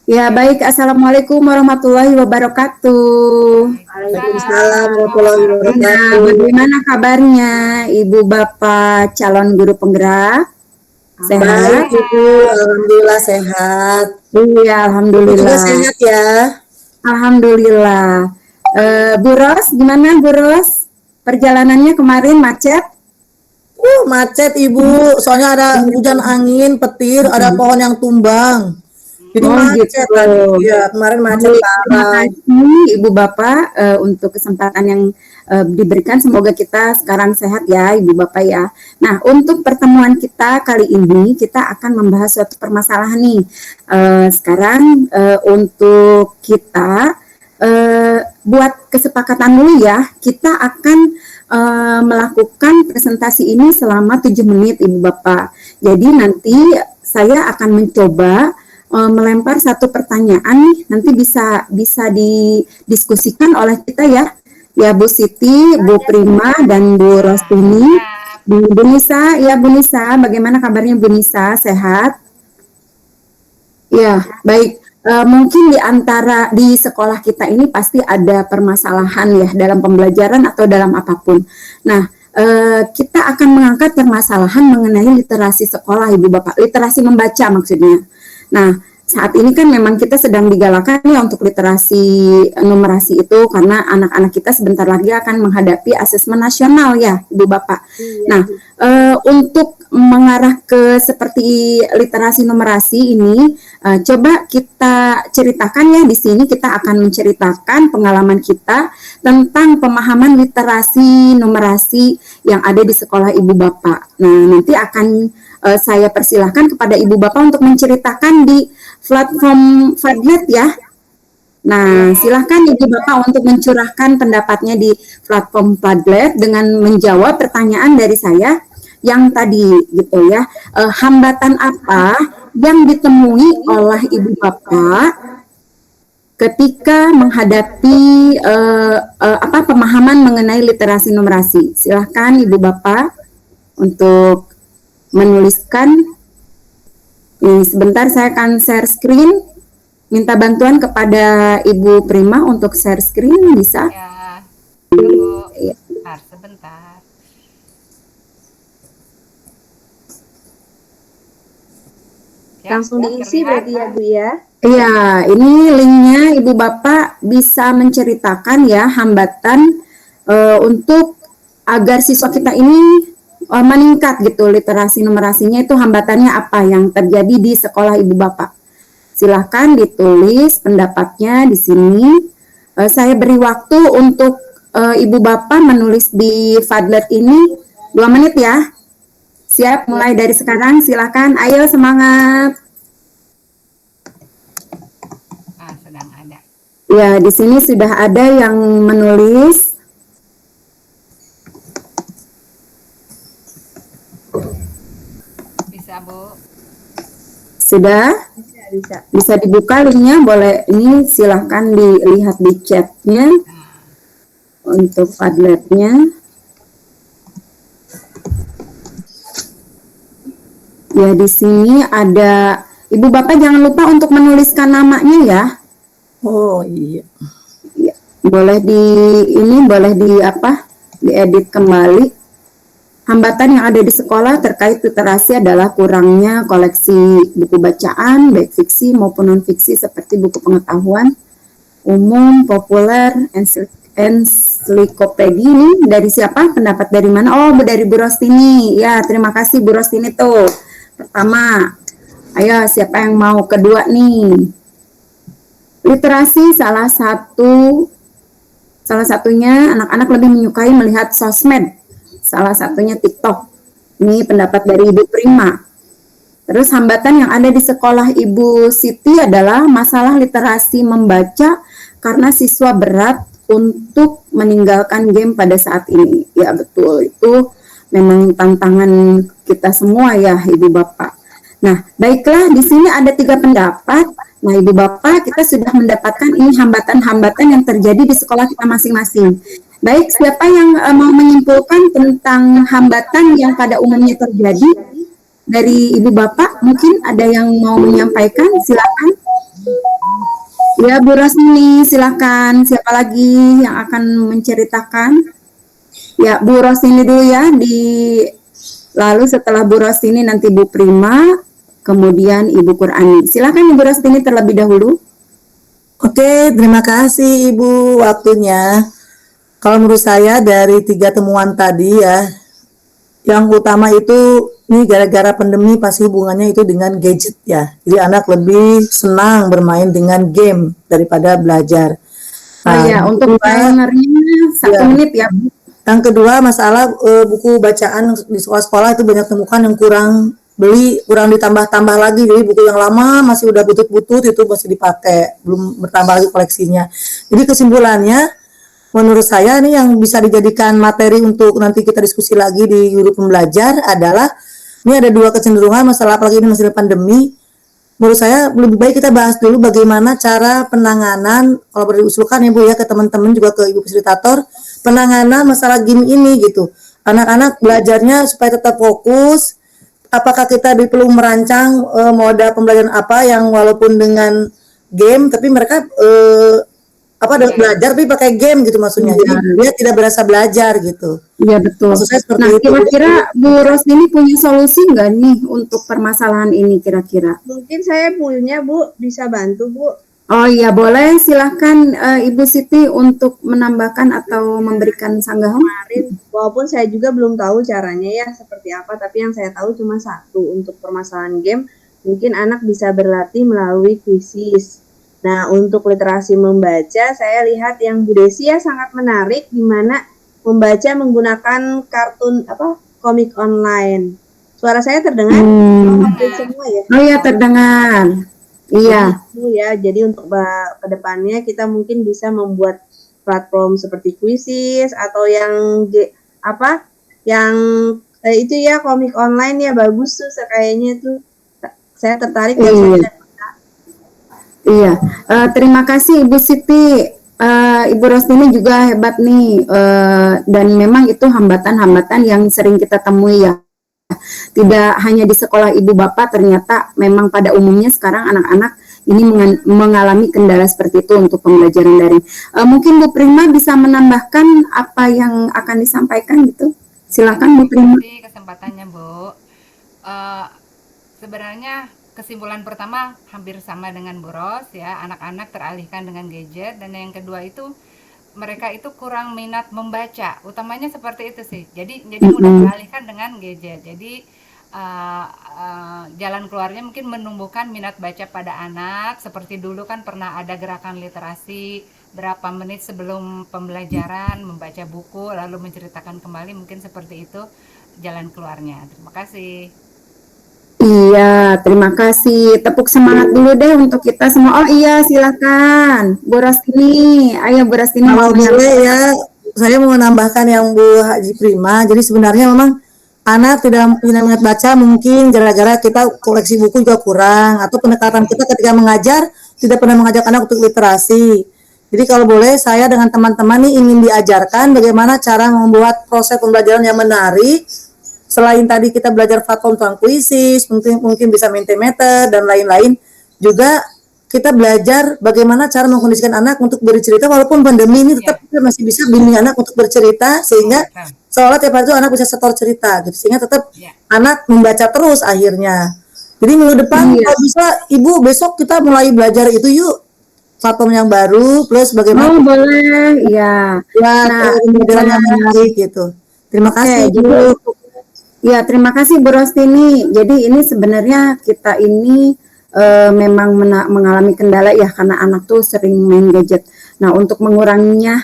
Ya, baik. Assalamualaikum warahmatullahi wabarakatuh. Waalaikumsalam Waalaikumsalam warahmatullahi Nah, wabarakatuh. bagaimana kabarnya Ibu Bapak calon guru penggerak? Alhamdulillah Baik Sehat? Ibu, sehat. alhamdulillah sehat. Iya, Ibu juga alhamdulillah. sehat ya. Alhamdulillah. Bu Ros, gimana Bu Ros? Perjalanannya kemarin macet? Macet Ibu, soalnya ada hujan angin, petir, ada pohon yang tumbang. Jadi Oh macet gitu. tadi. Iya, kemarin macet Baik, terima parah. kasih Ibu Bapak untuk kesempatan yang diberikan. Semoga kita sekarang sehat ya Ibu Bapak ya. Nah, untuk pertemuan kita kali ini kita akan membahas suatu permasalahan nih. Sekarang untuk kita buat kesepakatan dulu ya. Kita akan melakukan presentasi ini selama 7 menit Ibu Bapak. Jadi nanti saya akan mencoba melempar satu pertanyaan nih, nanti bisa didiskusikan oleh kita ya Bu Siti, Bu Prima dan Bu Rostini. Siap. Bu Nisa, ya Bu Nisa, bagaimana kabarnya Bu Nisa? Sehat? Ya, baik. Mungkin di sekolah kita ini pasti ada permasalahan ya dalam pembelajaran atau dalam apapun. Nah, kita akan mengangkat permasalahan mengenai literasi sekolah, Ibu Bapak. Literasi membaca maksudnya. Nah, saat ini kan memang kita sedang digalakan ya untuk literasi numerasi itu karena anak-anak kita sebentar lagi akan menghadapi asesmen nasional ya, Ibu Bapak. Nah, untuk mengarah ke seperti literasi numerasi ini, coba kita ceritakan ya di sini kita akan menceritakan pengalaman kita tentang pemahaman literasi numerasi yang ada di sekolah Ibu Bapak. Nah, nanti akan saya persilahkan kepada Ibu Bapak untuk menceritakan di platform Padlet ya. Nah, silahkan Ibu Bapak untuk mencurahkan pendapatnya di platform Padlet dengan menjawab pertanyaan dari saya yang tadi gitu ya. Hambatan apa yang ditemui oleh Ibu Bapak ketika menghadapi pemahaman mengenai literasi numerasi? Silahkan Ibu Bapak untuk menuliskan. Ini sebentar saya akan share screen. Minta bantuan kepada Ibu Prima untuk share screen, bisa? Ya, tunggu. Ya. Sebentar. Ya, Langsung diisi berarti ya Bu ya? Iya, ini linknya Ibu Bapak bisa menceritakan ya hambatan untuk agar siswa kita ini meningkat gitu literasi numerasinya, itu hambatannya apa yang terjadi di sekolah Ibu Bapak. Silahkan ditulis pendapatnya di sini. Saya beri waktu untuk Ibu Bapak menulis di Padlet ini 2 menit ya. Siap, mulai dari sekarang, silakan. Ayo semangat. Sedang ada. Ya, di sini sudah ada yang menulis. Bisa, Bu? Sudah? Bisa dibuka linknya, boleh. Ini silahkan dilihat di chatnya untuk Padletnya. Ya, di sini ada. Ibu Bapak jangan lupa untuk menuliskan namanya ya. Oh iya. Ya, boleh diedit kembali. Hambatan yang ada di sekolah terkait literasi adalah kurangnya koleksi buku bacaan, baik fiksi maupun non-fiksi seperti buku pengetahuan umum, populer, ensiklopedia. Ini dari siapa? Pendapat dari mana? Oh, dari Bu Rostini. Ya, terima kasih Bu Rostini tuh. Pertama, ayo siapa yang mau kedua nih? Literasi salah satunya anak-anak lebih menyukai melihat sosmed. Salah satunya TikTok. Ini pendapat dari Ibu Prima. Terus hambatan yang ada di sekolah Ibu Siti adalah masalah literasi membaca karena siswa berat untuk meninggalkan game pada saat ini. Ya betul, itu memang tantangan kita semua ya Ibu Bapak. Nah, baiklah di sini ada 3 pendapat. Nah, Ibu Bapak, kita sudah mendapatkan ini hambatan-hambatan yang terjadi di sekolah kita masing-masing. Baik, siapa yang mau menyimpulkan tentang hambatan yang pada umumnya terjadi dari Ibu Bapak? Mungkin ada yang mau menyampaikan, silakan. Ya, Bu Rosmini, silakan. Siapa lagi yang akan menceritakan? Ya, Bu Rosmini dulu ya. Lalu setelah Bu Rosmini nanti Bu Prima, kemudian Ibu Qur'ani. Silakan Ibu Rosmini terlebih dahulu. Oke, terima kasih Ibu waktunya. Kalau menurut saya dari 3 temuan tadi ya, yang utama itu ini gara-gara pandemi pasti hubungannya itu dengan gadget ya. Jadi anak lebih senang bermain dengan game daripada belajar. Oh iya, Yang untuk kedua, timernya 1 menit ya. yang kedua masalah buku bacaan di sekolah-sekolah itu banyak temukan yang kurang ditambah-tambah lagi. Jadi buku yang lama masih udah butut-butut itu masih dipakai, belum bertambah lagi koleksinya. Jadi kesimpulannya menurut saya nih yang bisa dijadikan materi untuk nanti kita diskusi lagi di guru pembelajar adalah ini ada 2 kecenderungan masalah apalagi ini masalah pandemi. Menurut saya lebih baik kita bahas dulu bagaimana cara penanganan kalau boleh diusulkan ya Bu ya ke teman-teman juga ke Ibu fasilitator penanganan masalah game ini gitu. Anak-anak belajarnya supaya tetap fokus. Apakah kita perlu merancang moda pembelajaran apa yang walaupun dengan game tapi mereka belajar tapi pakai game gitu maksudnya. Jadi dia tidak berasa belajar gitu. Iya betul. Maksud saya seperti Nah, itu. kira-kira Bu Rosmini punya solusi nggak nih untuk permasalahan ini kira-kira? Mungkin saya punya, Bu, bisa bantu, Bu. Oh iya, boleh. Silahkan Ibu Siti untuk menambahkan atau memberikan sanggahan. Kemarin, walaupun saya juga belum tahu caranya ya seperti apa, tapi yang saya tahu cuma satu untuk permasalahan game, mungkin anak bisa berlatih melalui kuisis. Nah, untuk literasi membaca, saya lihat yang Bu Desi ya sangat menarik, di mana membaca menggunakan kartun komik online. Suara saya terdengar? Update semua ya. Oh iya, terdengar. Iya. Ya, jadi untuk ke depannya kita mungkin bisa membuat platform seperti Quizizz atau yang itu ya komik online ya bagus tuh kayaknya tuh saya tertarik dan Iya. Iya. Terima kasih Ibu Siti. Ibu Rosmini juga hebat nih. Dan memang itu hambatan-hambatan yang sering kita temui ya. Tidak hanya di sekolah ibu bapak, ternyata memang pada umumnya sekarang anak-anak ini mengalami kendala seperti itu untuk pembelajaran daring. Mungkin Bu Prima bisa menambahkan apa yang akan disampaikan gitu. Silakan Bu Prima. Terima kasih kesempatannya, Bu. Sebenarnya kesimpulan pertama hampir sama dengan Bu Ros ya, anak-anak teralihkan dengan gadget, dan yang kedua itu mereka itu kurang minat membaca, utamanya seperti itu sih. Jadi mudah teralihkan dengan gadget. Jadi jalan keluarnya mungkin menumbuhkan minat baca pada anak. Seperti dulu kan pernah ada gerakan literasi berapa menit sebelum pembelajaran membaca buku lalu menceritakan kembali, mungkin seperti itu jalan keluarnya. Terima kasih. Iya, terima kasih. Tepuk semangat dulu deh untuk kita semua. Oh iya, silakan. Bu Rostini. Ayo Bu Rostini. Kalau boleh ya, saya mau menambahkan yang Bu Haji Prima. Jadi sebenarnya memang anak tidak minat baca mungkin gara-gara kita koleksi buku juga kurang atau pendekatan kita ketika mengajar tidak pernah mengajak anak untuk literasi. Jadi kalau boleh saya dengan teman-teman nih ingin diajarkan bagaimana cara membuat proses pembelajaran yang menarik. Selain tadi kita belajar platform tentang Quizizz, mungkin bisa Mentimeter dan lain-lain, juga kita belajar bagaimana cara mengkondisikan anak untuk bercerita walaupun pandemi ini tetap kita masih bisa bimbing anak untuk bercerita sehingga seolah tiap hari itu anak bisa setor cerita gitu sehingga tetap anak membaca terus akhirnya. Jadi minggu depan kalau bisa Ibu besok kita mulai belajar itu yuk platform yang baru plus bagaimana boleh ya. Nah, pembelajaran yang menarik gitu. Terima kasih Ibu. Ya, terima kasih Bu Rostini. Jadi ini sebenarnya kita ini memang mengalami kendala ya karena anak tuh sering main gadget. Nah, untuk menguranginya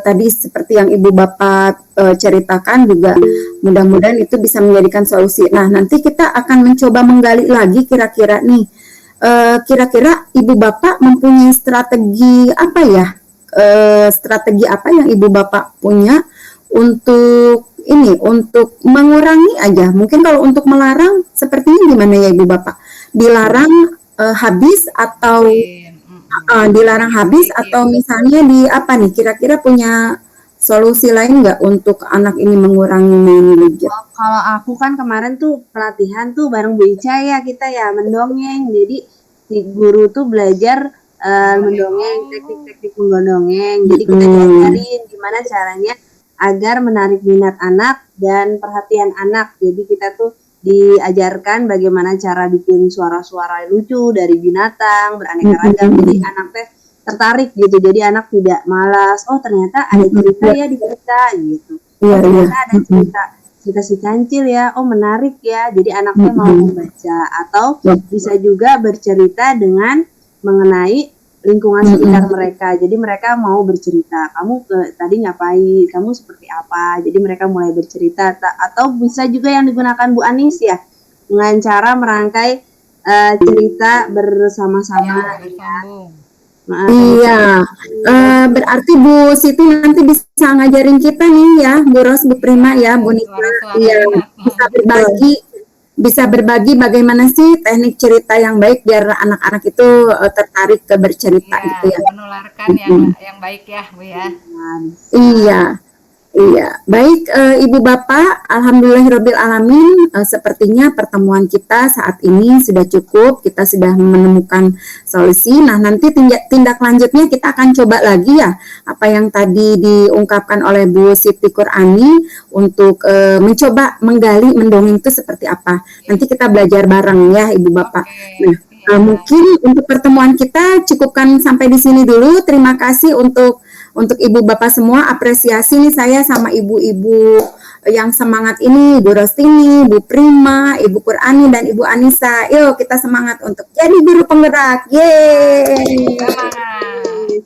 tadi seperti yang Ibu Bapak ceritakan juga mudah-mudahan itu bisa menjadikan solusi. Nah, nanti kita akan mencoba menggali lagi kira-kira nih kira-kira Ibu Bapak mempunyai strategi apa ya? Strategi apa yang Ibu Bapak punya untuk untuk mengurangi aja. Mungkin kalau untuk melarang sepertinya gimana ya Ibu Bapak? Dilarang habis atau dilarang habis atau misalnya di apa nih? Kira-kira punya solusi lain nggak untuk anak ini mengurangi main gadget? Kalau aku kan kemarin tuh pelatihan tuh bareng Bu Ica ya kita ya mendongeng. Jadi si guru tuh belajar mendongeng, teknik-teknik mendongeng. Jadi kita diajarin gimana caranya agar menarik minat anak dan perhatian anak. Jadi kita tuh diajarkan bagaimana cara bikin suara-suara lucu dari binatang beraneka ragam. Jadi anak teh tertarik gitu. Jadi anak tidak malas. Oh ternyata ada cerita ya di kita gitu. Oh ternyata ada cerita si kancil ya. Oh menarik ya. Jadi anaknya mau membaca. Atau bisa juga bercerita dengan mengenai lingkungan sekitar mereka. Jadi mereka mau bercerita. Kamu tadi ngapain? Kamu seperti apa? Jadi mereka mulai bercerita. Atau bisa juga yang digunakan Bu Anis ya, dengan cara merangkai cerita bersama-sama. Iya, berarti Bu Siti nanti bisa ngajarin kita nih ya, Bu Ros, Bu Prima ya, Bu Nita, ya, bisa berbagi bagaimana sih teknik cerita yang baik biar anak-anak itu tertarik ke bercerita gitu ya. Menularkan yang baik ya, Bu ya. Iya, baik Ibu Bapak, alhamdulillahirabbil alamin, sepertinya pertemuan kita saat ini sudah cukup, kita sudah menemukan solusi. Nah, nanti tindak lanjutnya kita akan coba lagi ya apa yang tadi diungkapkan oleh Bu Siti Qur'ani untuk mencoba menggali mendongeng itu seperti apa. Nanti kita belajar bareng ya Ibu Bapak. Nah, mungkin untuk pertemuan kita cukupkan sampai di sini dulu. Terima kasih untuk Ibu Bapak semua, apresiasi nih saya sama ibu-ibu yang semangat ini, Bu Rostini, Bu Prima, Ibu Qur'ani, dan Ibu Anissa. Yuk kita semangat untuk jadi guru penggerak. Yeay.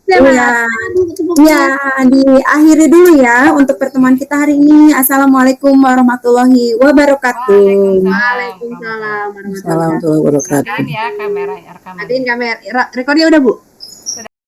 Ya, diakhiri dulu ya untuk pertemuan kita hari ini. Assalamualaikum warahmatullahi wabarakatuh. Waalaikumsalam warahmatullahi wabarakatuh. Matiin ya kamera, rekaman. Matiin kamera. Rekornya udah Bu?